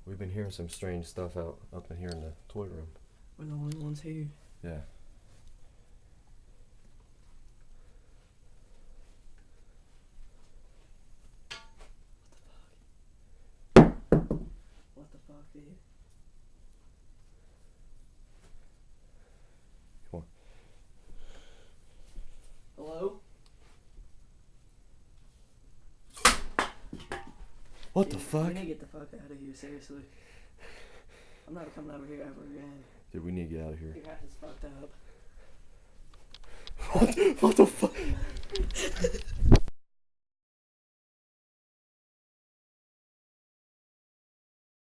We've been hearing some strange stuff up in here in the toy room. We're the only ones here. Yeah. What the fuck, dude? Come on. Hello? What Dude, the fuck? We need to get the fuck out of here, seriously. I'm not coming over here ever again. Dude, we need to get out of here. Your house is fucked up. What the fuck?